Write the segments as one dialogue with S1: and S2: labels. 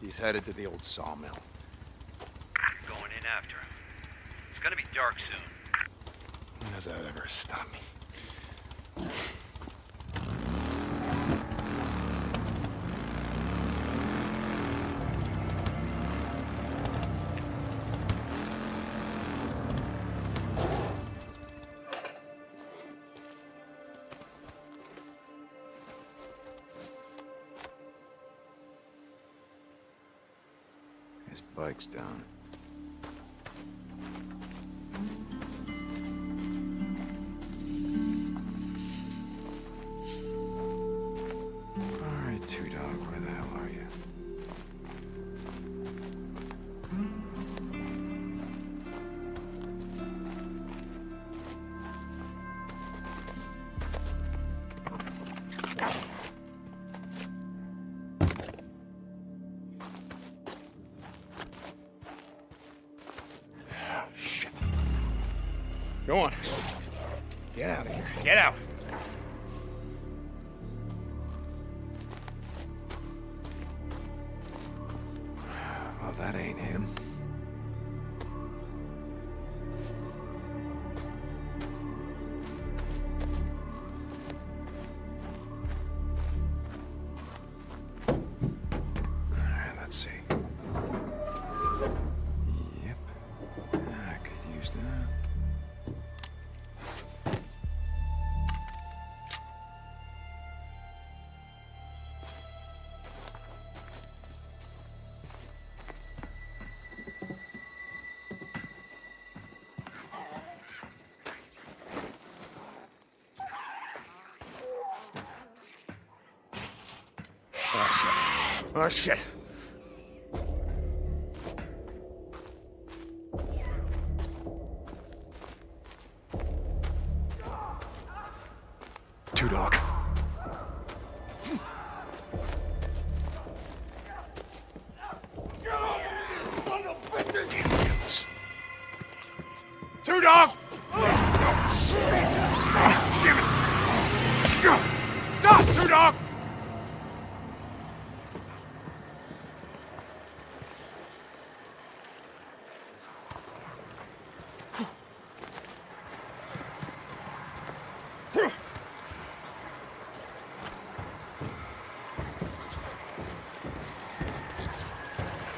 S1: He's headed to the old sawmill.
S2: Going in after him. It's gonna be dark soon.
S1: When does that ever stop me? His bike's down. Alright, Two Dog, where the hell are you? Shit. Go on. Get out of here. Get out. Well, that ain't him. Alright, let's see. Yep. I could use that. Oh, shit. Two Dog. Two Dog! Damn it! Stop, Two Dog!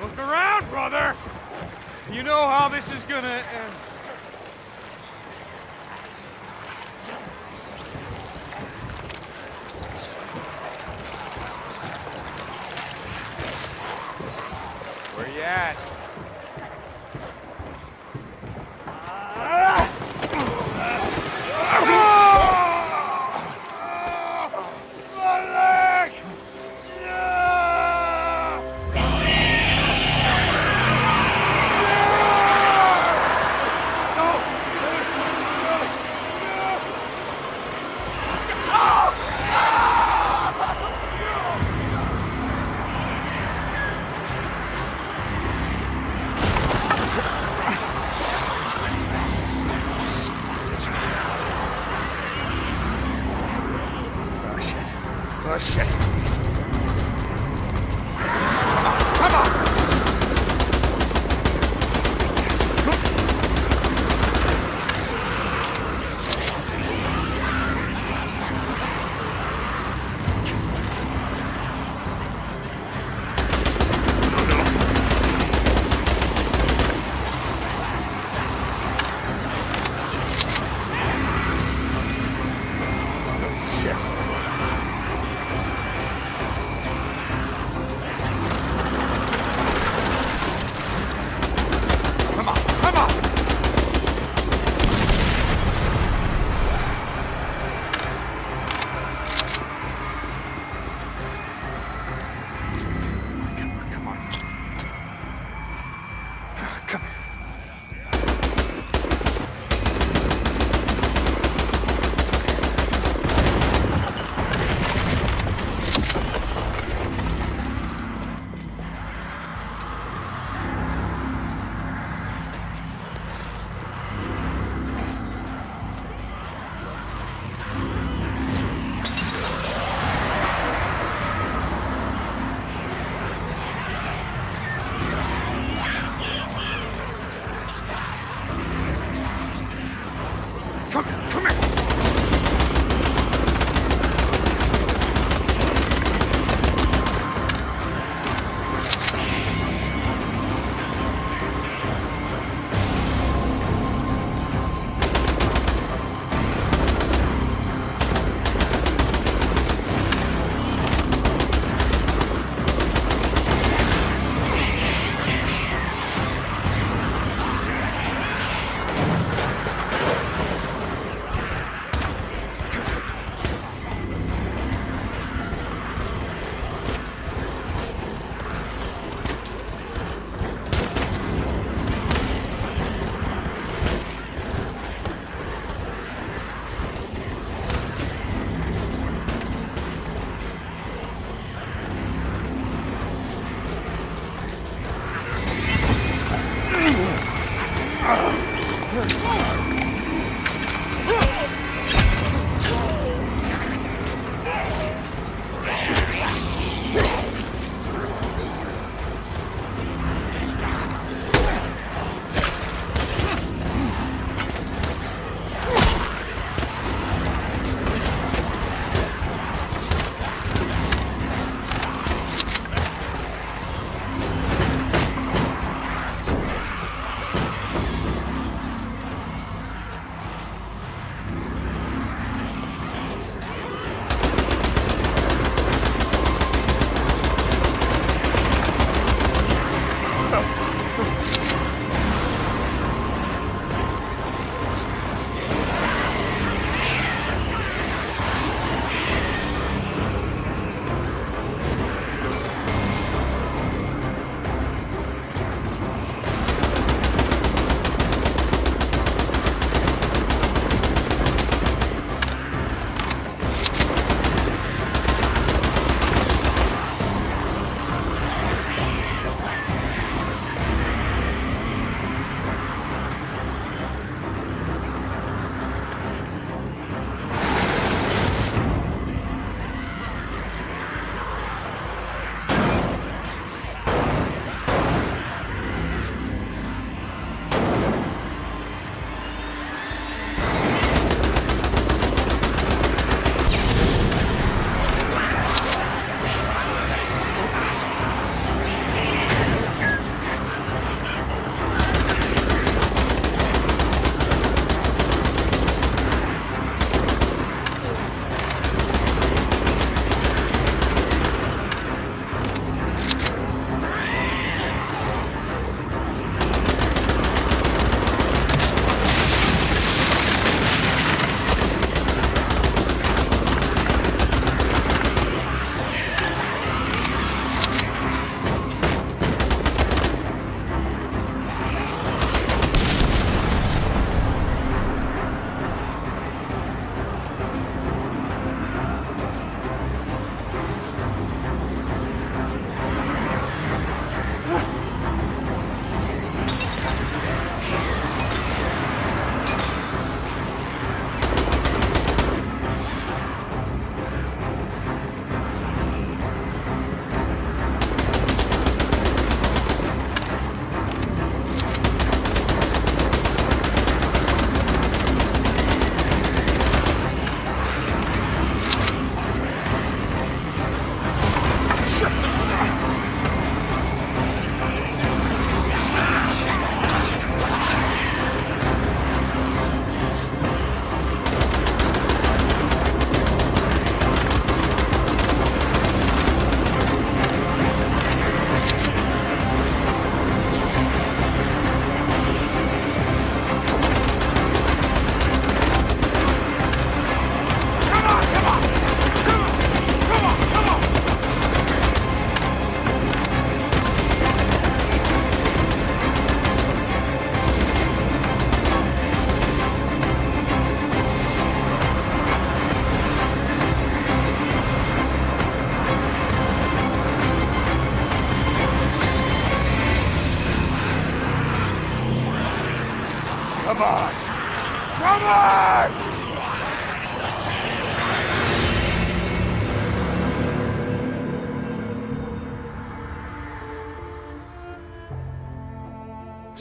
S1: Look around, brother! You know how this is gonna end. Where you at? Oh, shit. Come on!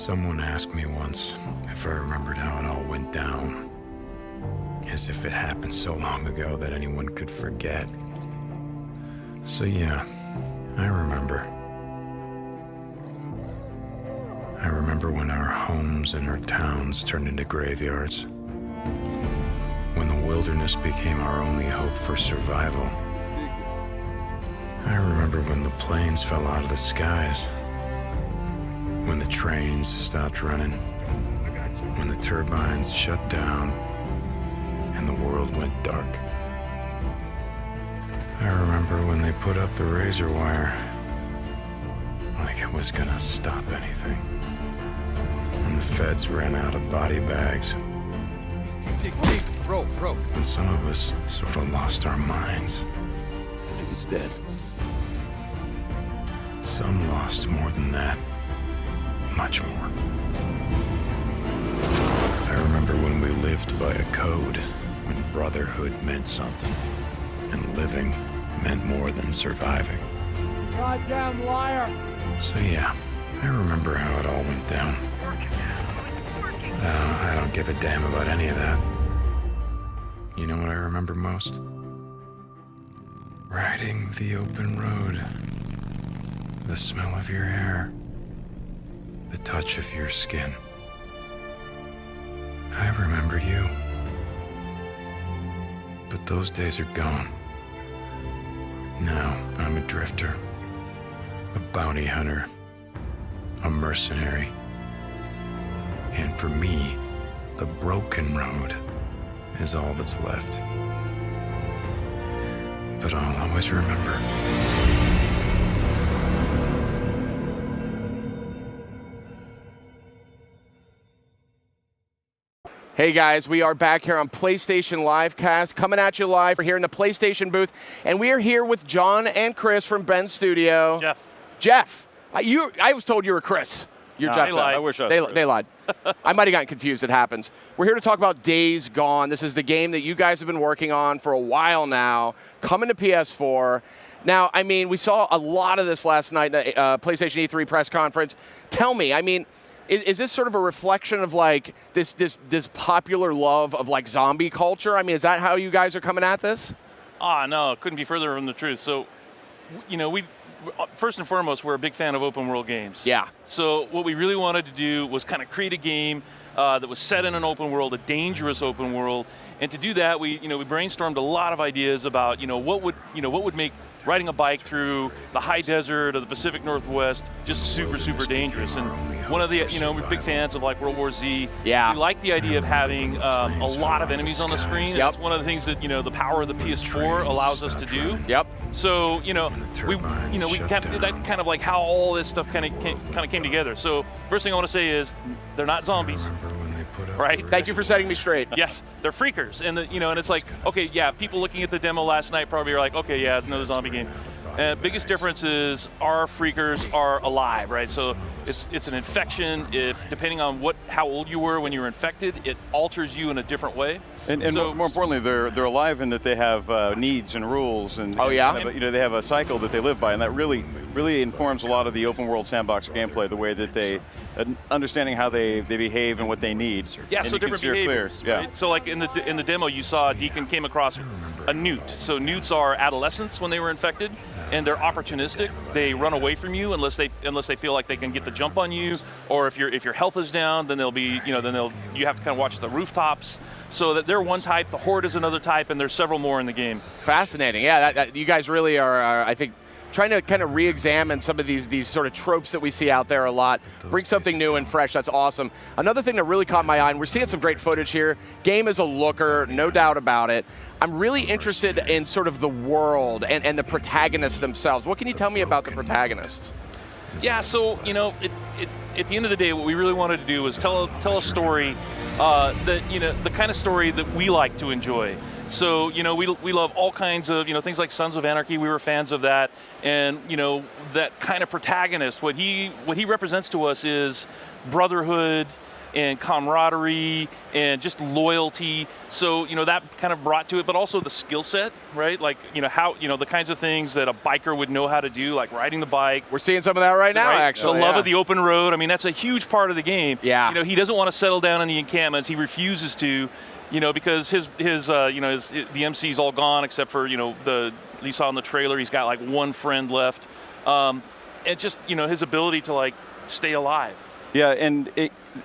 S3: Someone asked me once if I remembered how it all went down, as if it happened so long ago that anyone could forget. So yeah, I remember. I remember when our homes and our towns turned into graveyards. When the wilderness became our only hope for survival. I remember when the planes fell out of the skies. When the trains stopped running. When the turbines shut down and the world went dark. I remember when they put up the razor wire like it was gonna stop anything. And the feds ran out of body bags.
S4: Dig, rope.
S3: And some of us sort of lost our minds.
S4: I think it's dead.
S3: Some lost more than that. Much more. I remember when we lived by a code, when brotherhood meant something, and living meant more than surviving.
S5: Goddamn liar!
S3: So yeah, I remember how it all went down. I don't give a damn about any of that. You know what I remember most? Riding the open road. The smell of your hair. The touch of your skin. I remember you. But those days are gone. Now I'm a drifter. A bounty hunter. A mercenary. And for me, the broken road is all that's left. But I'll always remember.
S5: Hey guys, we are back here on PlayStation Livecast, coming at you live. We're here in the PlayStation booth, and we are here with John and Chris from Ben's studio. Jeff. I was told you were Chris. You're Jeff.
S6: They lied. I wish I was.
S5: They lied. I might have gotten confused. It happens. We're here to talk about Days Gone. This is the game that you guys have been working on for a while now, coming to PS4. Now, I mean, we saw a lot of this last night at the PlayStation E3 press conference. Tell me, I mean, is this sort of a reflection of like this popular love of like zombie culture? I mean, is that how you guys are coming at this?
S6: No, it couldn't be further from the truth. So, you know, we first and foremost, we're a big fan of open world games.
S5: Yeah.
S6: So what we really wanted to do was kind of create a game that was set in an open world, a dangerous open world. And to do that, we brainstormed a lot of ideas about, what would make riding a bike through the high desert of the Pacific Northwest just super, super dangerous. And one of the, we're big fans of like World War Z.
S5: Yeah.
S6: We like the idea of having a lot of enemies on the screen.
S5: Yep.
S6: It's one of the things that, the power of the PS4 allows us to do.
S5: Yep.
S6: So, we kept that kind of like how all this stuff kind of came together. So first thing I want to say is they're not zombies. Right.
S5: Thank you for setting me straight.
S6: Yes, they're freakers, and and it's like, okay, yeah, people looking at the demo last night probably are like, okay, yeah, it's another zombie game. Biggest difference is our freakers are alive, right? So it's an infection. If depending on how old you were when you were infected, it alters you in a different way.
S7: And
S6: so,
S7: more importantly, they're alive in that they have needs and rules, and
S5: oh yeah,
S7: they have a cycle that they live by, and that really informs a lot of the open world sandbox gameplay, the way that they understanding how they behave and what they need.
S6: Yeah,
S7: and
S6: so different behaviors.
S7: Yeah.
S6: Right? So like in the demo, you saw Deacon came across a newt. So newts are adolescents when they were infected, and they're opportunistic. They run away from you unless they feel like they can get the jump on you, or if your health is down, then they'll be you have to kind of watch the rooftops. So that they're one type, the Horde is another type, and there's several more in the game.
S5: Fascinating. Yeah, that you guys really are I think, trying to kind of re-examine some of these sort of tropes that we see out there a lot. Bring something new and fresh. That's awesome. Another thing that really caught my eye, and we're seeing some great footage here. Game is a looker, no doubt about it. I'm really interested in sort of the world and the protagonists themselves. What can you tell me about the protagonists?
S6: Yeah, so at the end of the day, what we really wanted to do was tell a story that the kind of story that we like to enjoy. So we love all kinds of things like Sons of Anarchy. We were fans of that, and that kind of protagonist. What he represents to us is brotherhood, and camaraderie and just loyalty. So, that kind of brought to it, but also the skill set, right? Like, how, the kinds of things that a biker would know how to do, like riding the bike.
S5: We're seeing some of that right now, actually.
S6: The love of the open road. I mean, that's a huge part of the game.
S5: Yeah.
S6: He doesn't want to settle down in the encampments. He refuses to, because his the MC's all gone except for, you saw in the trailer, he's got like one friend left. And just, his ability to like stay alive.
S7: Yeah, and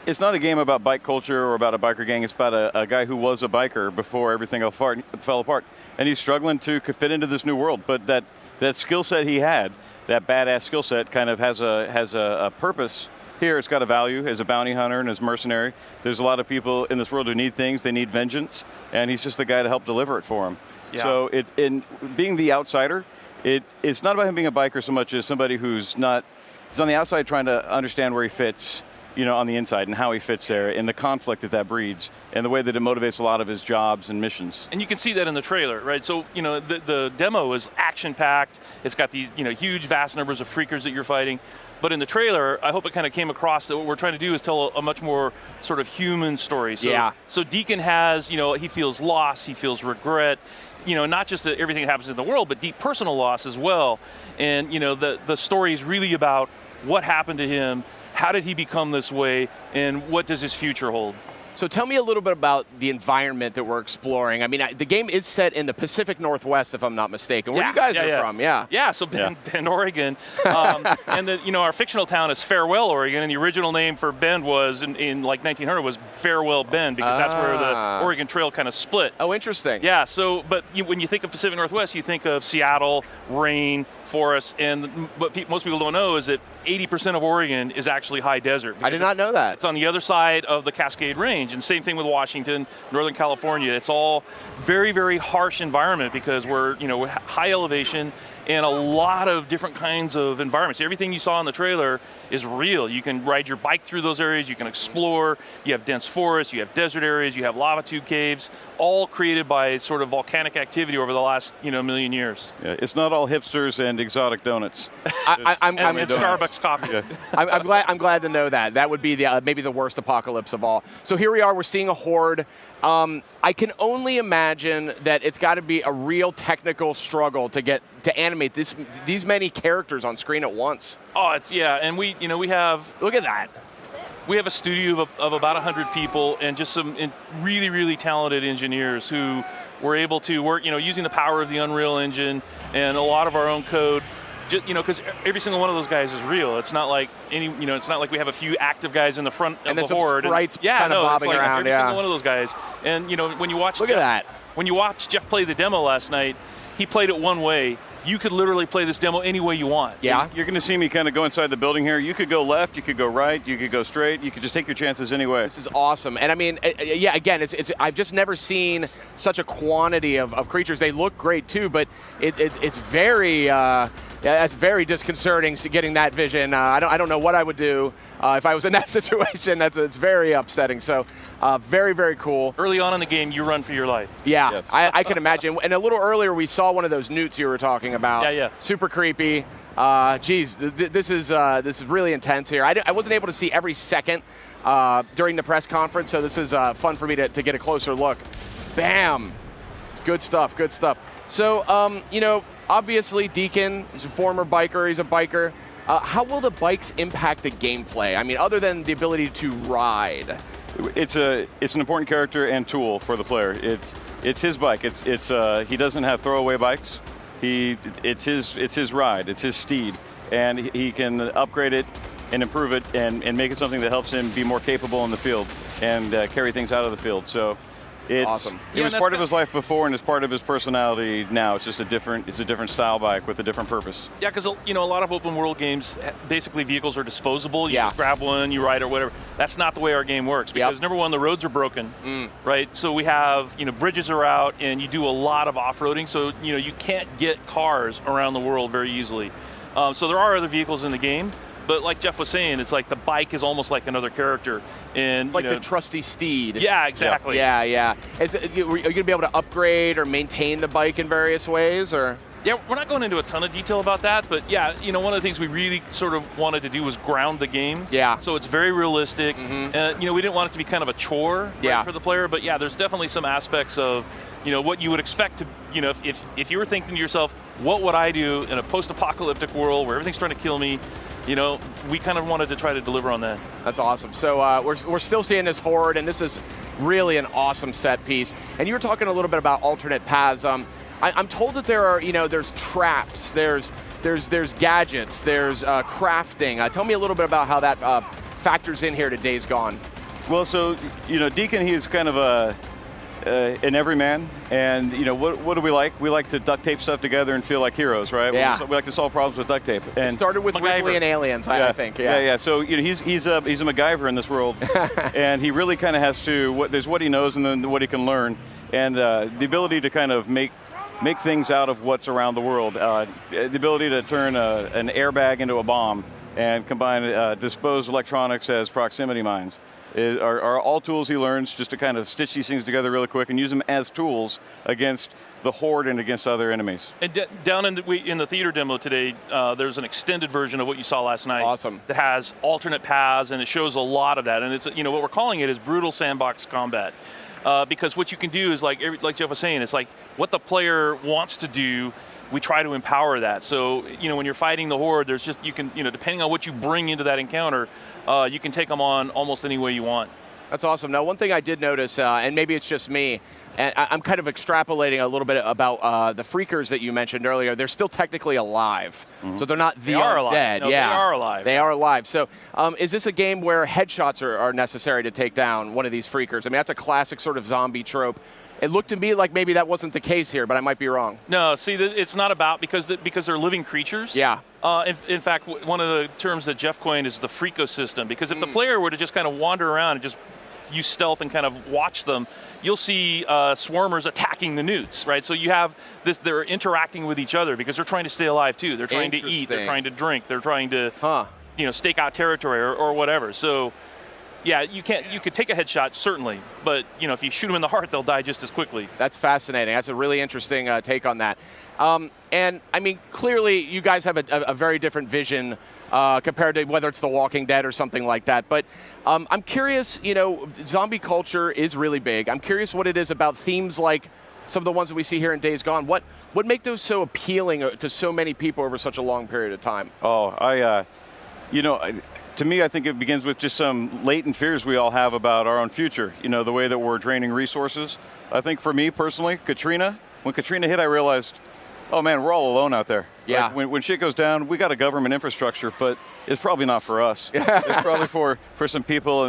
S7: it's not a game about bike culture or about a biker gang. It's about a guy who was a biker before everything fell apart. And he's struggling to fit into this new world. But that skill set he had, that badass skill set, kind of has a purpose here. It's got a value as a bounty hunter and as mercenary. There's a lot of people in this world who need things. They need vengeance. And he's just the guy to help deliver it for them. Yeah. So in being the outsider, it's not about him being a biker so much as somebody who's not. He's on the outside trying to understand where he fits, on the inside and how he fits there and the conflict that breeds and the way that it motivates a lot of his jobs and missions.
S6: And you can see that in the trailer, right? So, the demo is action-packed. It's got these, huge, vast numbers of freakers that you're fighting. But in the trailer, I hope it kind of came across that what we're trying to do is tell a much more sort of human story. So, So Deacon has, he feels loss, he feels regret. Not just everything that happens in the world, but deep personal loss as well. And, the story is really about what happened to him, how did he become this way, and what does his future hold?
S5: So tell me a little bit about the environment that we're exploring. I mean, the game is set in the Pacific Northwest, if I'm not mistaken. Where you guys are from,
S6: Yeah, so Bend, Oregon. And our fictional town is Farewell, Oregon, and the original name for Bend was, in like 1900, was Farewell Bend, because that's where the Oregon Trail kind of split.
S5: Oh, interesting.
S6: Yeah, so, but when you think of Pacific Northwest, you think of Seattle, rain, forests, and what most people don't know is that 80% of Oregon is actually high desert.
S5: I did not know that.
S6: It's on the other side of the Cascade Range, and same thing with Washington, Northern California. It's all very, very harsh environment because we're high elevation and a lot of different kinds of environments. Everything you saw in the trailer is real. You can ride your bike through those areas, you can explore, you have dense forests, you have desert areas, you have lava tube caves, all created by sort of volcanic activity over the last million years.
S7: Yeah, it's not all hipsters and exotic donuts.
S6: I'm Starbucks coffee.
S7: Yeah.
S5: I'm glad to know that. That would be maybe the worst apocalypse of all. So here we are, we're seeing a horde. I can only imagine that it's got to be a real technical struggle to animate these many characters on screen at once.
S6: Oh, and we have,
S5: look at that.
S6: We have a studio of about 100 people and just some really, really talented engineers who were able to work, using the power of the Unreal Engine and a lot of our own code. Because every single one of those guys is real. It's not like it's not like we have a few active guys in the front of the horde.
S5: And then some sprites kind of bobbing
S6: it's like
S5: around.
S6: Every single one of those guys. And when you watch,
S5: look at that.
S6: When you watch Jeff play the demo last night, he played it one way. You could literally play this demo any way you want.
S5: Yeah.
S7: You're going to see me kind of go inside the building here. You could go left, you could go right, you could go straight. You could just take your chances anyway.
S5: This is awesome. And I mean, again, I've just never seen such a quantity of creatures. They look great too, but it's very that's very disconcerting getting that vision. I don't know what I would do if I was in that situation. It's very upsetting. So very, very cool.
S6: Early on in the game, you run for your life.
S5: Yeah,
S7: yes.
S5: I can imagine. And a little earlier, we saw one of those newts you were talking about.
S6: Yeah.
S5: Super creepy. Geez, this is really intense here. I wasn't able to see every second during the press conference, so this is fun for me to get a closer look. Bam! Good stuff, good stuff. So, obviously Deacon is a former biker, he's a biker. How will the bikes impact the gameplay? I mean, other than the ability to ride.
S7: It's an important character and tool for the player. It's his bike. He doesn't have throwaway bikes. It's his ride. It's his steed, and he can upgrade it and improve it and make it something that helps him be more capable in the field and carry things out of the field. So it's
S5: awesome.
S7: It was part of his life before and it's part of his personality now. It's just a different style bike with a different purpose.
S6: Yeah, because a lot of open world games, basically vehicles are disposable. You just grab one, you ride or whatever. That's not the way our game works because number one, the roads are broken, right? So we have bridges are out and you do a lot of off-roading. So you can't get cars around the world very easily. So there are other vehicles in the game. But like Jeff was saying, it's like the bike is almost like another character. And
S5: like the trusty steed.
S6: Yeah, exactly.
S5: Yeah. Are you going to be able to upgrade or maintain the bike in various ways? Or?
S6: Yeah, we're not going into a ton of detail about that, but yeah, one of the things we really sort of wanted to do was ground the game.
S5: Yeah.
S6: So it's very realistic. We didn't want it to be kind of a chore for the player, but yeah, there's definitely some aspects of, what you would expect to, if you were thinking to yourself, what would I do in a post-apocalyptic world where everything's trying to kill me? We kind of wanted to try to deliver on that.
S5: That's awesome. So we're still seeing this horde, and this is really an awesome set piece. And you were talking a little bit about alternate paths. I'm told that there are, there's traps, there's gadgets, there's crafting. Tell me a little bit about how that factors in here to Days Gone.
S7: Well, so, Deacon, he's kind of an everyman, and what do we like? We like to duct tape stuff together and feel like heroes, right?
S5: Yeah.
S7: We like to solve problems with duct tape. And
S5: it started with Ripley and Aliens, I think.
S7: Yeah. So he's a MacGyver in this world, and he really kind of has to. There's what he knows, and then what he can learn, and the ability to kind of make things out of what's around the world. The ability to turn an airbag into a bomb and combine disposed electronics as proximity mines. Are all tools he learns just to kind of stitch these things together really quick and use them as tools against the horde and against other enemies.
S6: And down in the theater demo today, there's an extended version of what you saw last night.
S5: Awesome.
S6: That has alternate paths, and it shows a lot of that. And it's what we're calling it is brutal sandbox combat, because what you can do is like Jeff was saying, it's like what the player wants to do. We try to empower that. So, when you're fighting the horde, there's just, you can, depending on what you bring into that encounter, you can take them on almost any way you want.
S5: That's awesome. Now, one thing I did notice, and maybe it's just me, and I'm kind of extrapolating a little bit about the freakers that you mentioned earlier. They're still technically alive, so they're not
S6: They are alive.
S5: dead.
S6: No,
S5: yeah,
S6: they are alive.
S5: They are alive. So, is this a game where headshots are necessary to take down one of these freakers? I mean, that's a classic sort of zombie trope. It looked to me like maybe that wasn't the case here, but I might be wrong.
S6: No, see, it's not about because they're living creatures.
S5: Yeah.
S6: In fact, one of the terms that Jeff coined is the freakosystem. Because if the player were to just kind of wander around and just use stealth and kind of watch them, you'll see swarmers attacking the newts, right? So you have this; they're interacting with each other because they're trying to stay alive too. They're trying to eat. They're trying to drink. They're trying to, stake out territory or whatever. So. Yeah, you could take a headshot, certainly, but if you shoot them in the heart, they'll die just as quickly.
S5: That's fascinating. That's a really interesting take on that. And I mean, clearly you guys have a very different vision compared to whether it's The Walking Dead or something like that. But I'm curious, zombie culture is really big. I'm curious what it is about themes like some of the ones that we see here in Days Gone. What make those so appealing to so many people over such a long period of time?
S7: To me, I think it begins with just some latent fears we all have about our own future. The way that we're draining resources. I think for me personally, when Katrina hit, I realized, oh man, we're all alone out there.
S5: Yeah.
S7: Like when shit goes down, we got a government infrastructure, but it's probably not for us. It's probably for some people,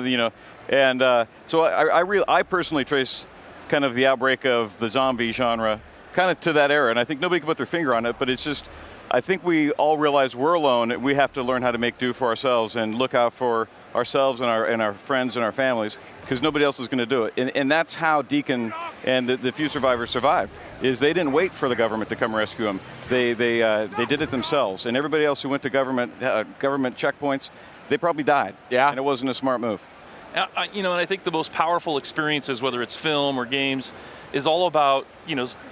S7: and so I personally trace kind of the outbreak of the zombie genre kind of to that era, and I think nobody can put their finger on it, but it's just. I think we all realize we're alone. We have to learn how to make do for ourselves and look out for ourselves and our friends and our families, because nobody else is going to do it. And that's how Deacon and the few survivors survived. Is they didn't wait for the government to come rescue them. They did it themselves. And everybody else who went to government checkpoints, they probably died.
S5: Yeah.
S7: And it wasn't a smart move.
S6: And I think the most powerful experiences, whether it's film or games, is all about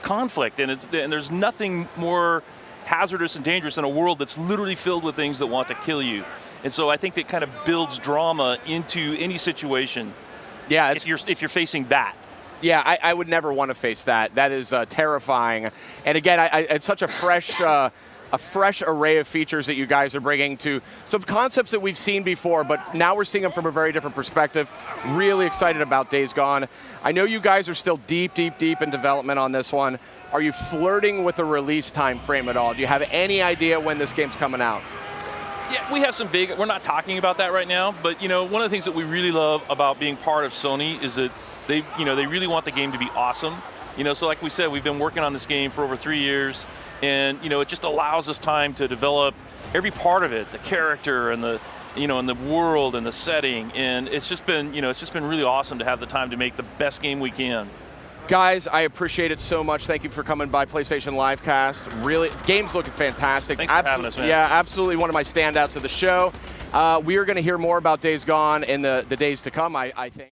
S6: conflict. And there's nothing more hazardous and dangerous in a world that's literally filled with things that want to kill you. And so I think that kind of builds drama into any situation.
S5: Yeah,
S6: if you're facing that.
S5: Yeah, I would never want to face that. That is terrifying. And again, it's such a fresh array of features that you guys are bringing to some concepts that we've seen before, but now we're seeing them from a very different perspective. Really excited about Days Gone. I know you guys are still deep in development on this one. Are you flirting with a release time frame at all? Do you have any idea when this game's coming out?
S6: Yeah, we have some vague, we're not talking about that right now, but one of the things that we really love about being part of Sony is that they really want the game to be awesome. So like we said, we've been working on this game for over 3 years, and it just allows us time to develop every part of it, the character and the and the world and the setting, and it's just been really awesome to have the time to make the best game we can.
S5: Guys, I appreciate it so much. Thank you for coming by PlayStation Livecast. Really, game's looking fantastic.
S6: Thanks for having us, man.
S5: Yeah, absolutely one of my standouts of the show. We are going to hear more about Days Gone in the days to come, I think.